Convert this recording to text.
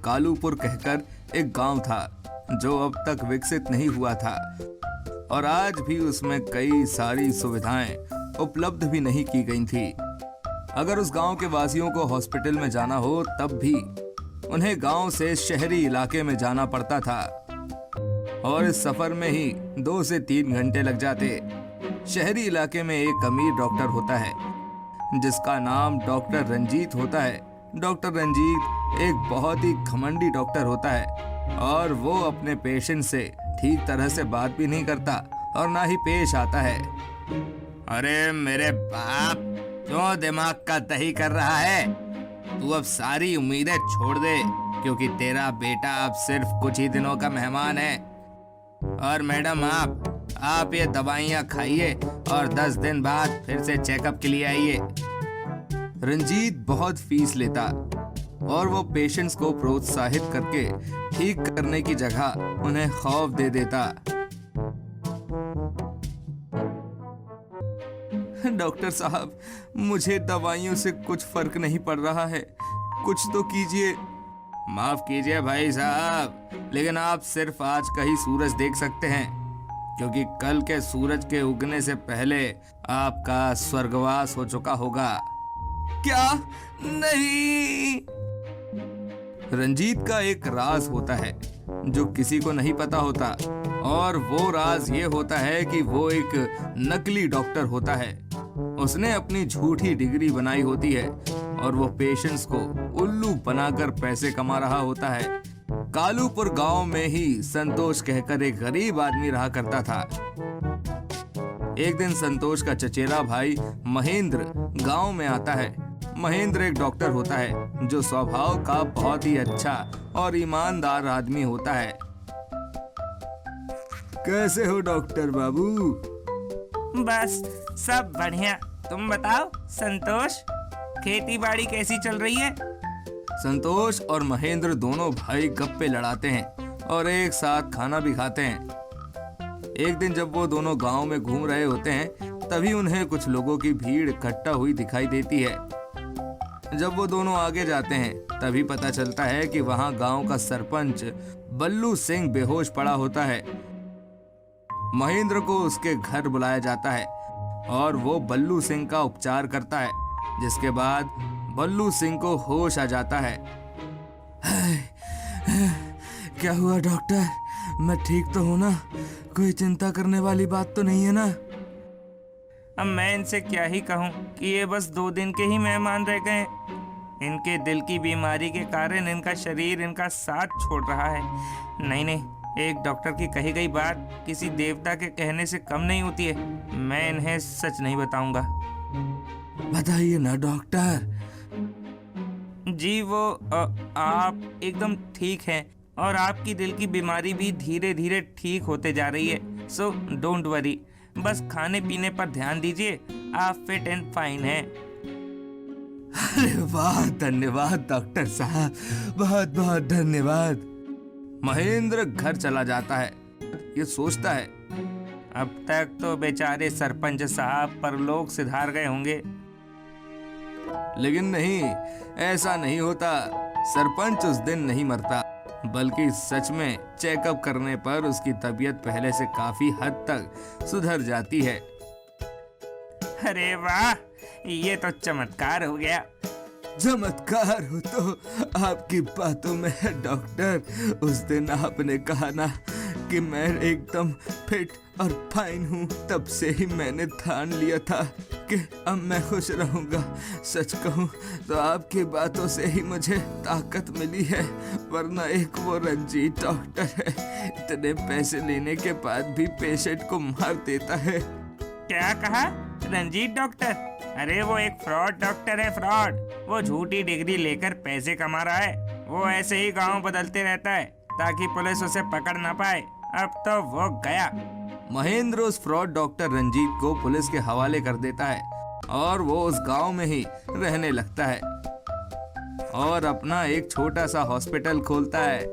कालूपुर कहकर एक गांव था जो अब तक विकसित नहीं हुआ था और आज भी उसमें कई सारी सुविधाएं उपलब्ध भी नहीं की गई थी। अगर उस गांव के वासियों को हॉस्पिटल में जाना हो तब भी उन्हें गांव से शहरी इलाके में जाना पड़ता था और इस सफर में ही 2 से 3 घंटे लग जाते। शहरी इलाके में एक अमीर डॉक्टर होता है जिसका नाम डॉक्टर रंजीत होता है। डॉक्टर रंजीत एक बहुत ही घमंडी डॉक्टर होता है और वो अपने पेशेंट से ठीक तरह से बात भी नहीं करता और ना ही पेश आता है। अरे मेरे बाप, क्यों दिमाग का दही कर रहा है? तू अब सारी उम्मीदें छोड़ दे क्योंकि तेरा बेटा अब सिर्फ कुछ ही दिनों का मेहमान है। और मैडम आप ये दवाइयाँ खाइए और 10 दिन बाद फिर से चेकअप के लिए आइए। रंजीत बहुत फीस लेता और वो पेशेंट्स को प्रोत्साहित करके ठीक करने की जगह उन्हें खौफ दे देता। डॉक्टर साहब, मुझे दवाइयों से कुछ फर्क नहीं पड़ रहा है, कुछ तो कीजिए। माफ कीजिए भाई साहब, लेकिन आप सिर्फ आज का ही सूरज देख सकते हैं क्योंकि कल के सूरज के उगने से पहले आपका स्वर्गवास हो चुका होगा। क्या? नहीं। रंजीत का एक राज होता है जो किसी को नहीं पता होता और वो राज ये होता है कि वो एक नकली डॉक्टर होता है। उसने अपनी झूठी डिग्री बनाई होती है और वो पेशेंट्स को उल्लू बनाकर पैसे कमा रहा होता है। कालूपुर गांव में ही संतोष कहकर एक गरीब आदमी रहा करता था। एक दिन संतोष का चचेरा भाई महेंद्र गांव में आता है। महेंद्र एक डॉक्टर होता है जो स्वभाव का बहुत ही अच्छा और ईमानदार आदमी होता है। कैसे हो डॉक्टर बाबू? बस सब बढ़िया। तुम बताओ संतोष, खेती बाड़ी कैसी चल रही है? संतोष और महेंद्र दोनों भाई गप्पे लड़ाते हैं और एक साथ खाना भी खाते हैं। एक दिन जब वो दोनों गांव में घूम रहे होते हैं तभी उन्हें कुछ लोगों की भीड़ इकट्ठा हुई दिखाई देती है। जब वो दोनों आगे जाते हैं तभी पता चलता है कि वहां गांव का सरपंच बल्लू सिंह बेहोश पड़ा होता है। महेंद्र को उसके घर बुलाया जाता है और वो बल्लू सिंह का उपचार करता है, जिसके बाद बल्लू सिंह को होश आ जाता है। क्या हुआ डॉक्टर? मैं ठीक तो हूं ना? कोई चिंता करने वाली बात तो नहीं है ना? अब मैं इनसे क्या ही कहूँ कि ये बस 2 दिन के ही मेहमान रह गए। इनके दिल की बीमारी के कारण इनका शरीर इनका साथ छोड़ रहा है। नहीं, एक डॉक्टर की कही गई बात किसी देवता के कहने से कम नहीं होती है। मैं इन्हें सच नहीं बताऊंगा। बताइए ना डॉक्टर। जी वो आप एकदम ठीक हैं और आपकी दिल की बीमारी भी धीरे धीरे ठीक होते जा रही है। सो डोंट वरी, बस खाने पीने पर ध्यान दीजिए। आप फिट एंड फाइन हैं। अरे वाह, धन्यवाद डॉक्टर साहब, बहुत बहुत धन्यवाद। महेंद्र घर चला जाता है। ये सोचता है अब तक तो बेचारे सरपंच साहब परलोक सिधार गए होंगे। लेकिन नहीं, ऐसा नहीं होता। सरपंच उस दिन नहीं मरता, बल्कि सच में चेकअप करने पर उसकी तबीयत पहले से काफी हद तक सुधर जाती है। अरे वाह, ये तो चमत्कार हो गया। चमत्कार हो तो आपकी बातों में है डॉक्टर। उस दिन आपने कहा ना कि मैं एकदम फिट और फाइन हूँ, तब से ही मैंने ठान लिया था कि अब मैं खुश रहूंगा। सच कहूँ तो आपकी बातों से ही मुझे ताकत मिली है, वरना एक वो रंजीत डॉक्टर है, इतने पैसे लेने के बाद भी पेशेंट को मार देता है। क्या कहा? रंजीत डॉक्टर? अरे वो एक फ्रॉड डॉक्टर है, फ्रॉड। वो झूठी डिग्री लेकर पैसे कमा रहा है। वो ऐसे ही गांव बदलते रहता है ताकि पुलिस उसे पकड़ ना पाए। अब तो वो गया। महेंद्र उस फ्रॉड डॉक्टर रंजीत को पुलिस के हवाले कर देता है और वो उस गांव में ही रहने लगता है और अपना एक छोटा सा हॉस्पिटल खोलता है।